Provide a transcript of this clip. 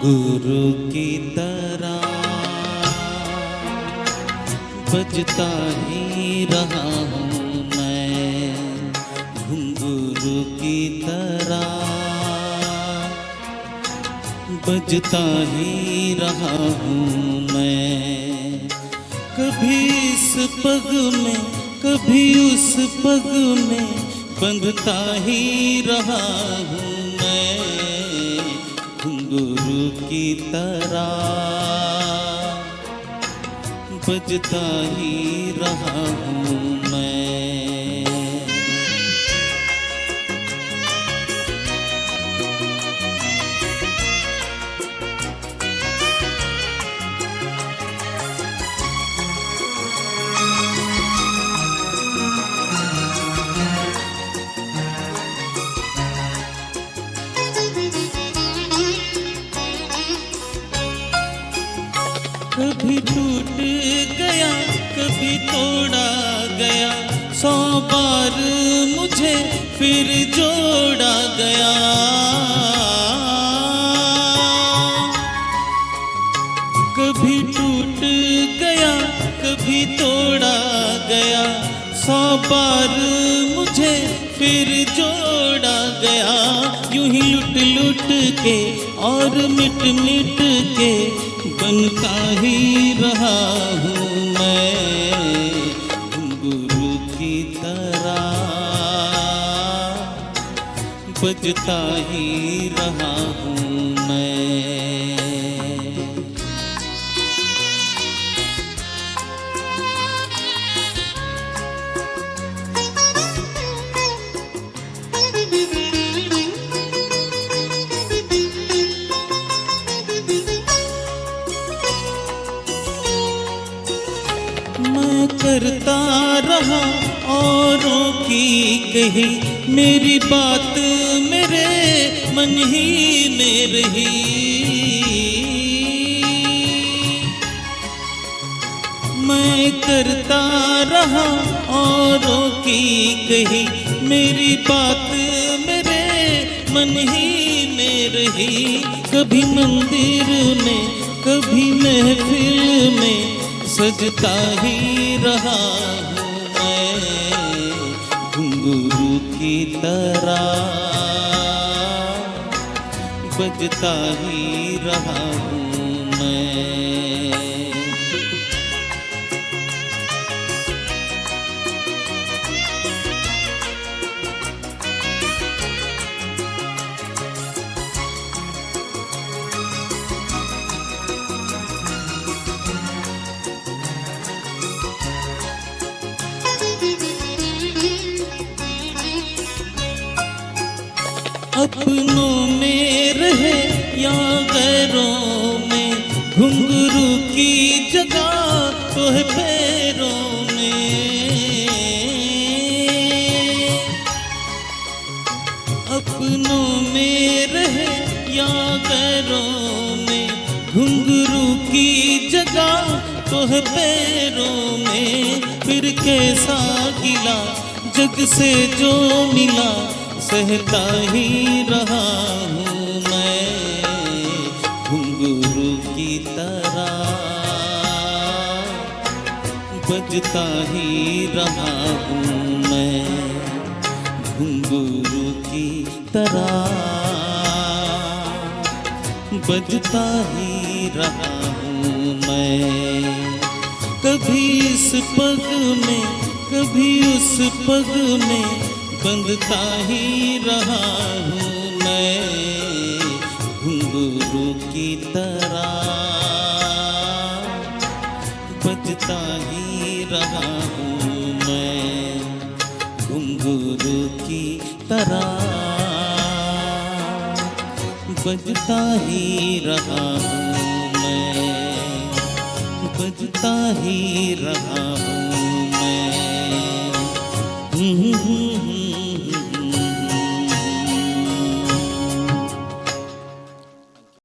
गुरु की तरह बजता ही रहा हूँ मैं, घुंघरू की तरह बजता ही रहा हूँ मैं। कभी इस पग में कभी उस पग में बंधता ही रहा हूँ मैं, घुंघरू की तरह बजता ही रहा हूँ मैं। कभी टूट गया कभी तोड़ा गया, 100 बार मुझे फिर जोड़ा गया। कभी टूट गया कभी तोड़ा गया, 100 बार मुझे फिर जोड़ा गया। यूं ही लुट लुट के और मिट मिट के बनता ही रहा हूँ मैं, घुंघरू की तरह बजता ही रहा हूँ मैं। मैं करता रहा औरों की कही, मेरी बात मेरे मन ही में रही। मैं करता रहा औरों की कही, मेरी बात मेरे मन ही में रही। कभी मंदिर में कभी महफिल में सजता ही रहा हूँ मैं, घुंघरू की तरह बजता ही रहा हूँ मैं। अपनों में रहे या गैरों में, घुंघरू की जगह तो है पैरों में। अपनों में रहे या गैरों में, घुंघरू की जगह तो है पैरों में। फिर कैसा गिला जग से जो मिला, सहता ही रहा हूँ मैं, घुंघरू की तरह बजता ही रहा हूँ मैं, घुंघरू की तरह बजता ही रहा हूँ मैं। कभी इस पग में कभी उस पग में बंधता ही रहा हूँ मैं, घुंघरू की तरह बजता ही रहा हूँ मैं, घुंघरू की तरह बजता ही रहा हूँ मैं, बजता ही रहा हूँ मैं।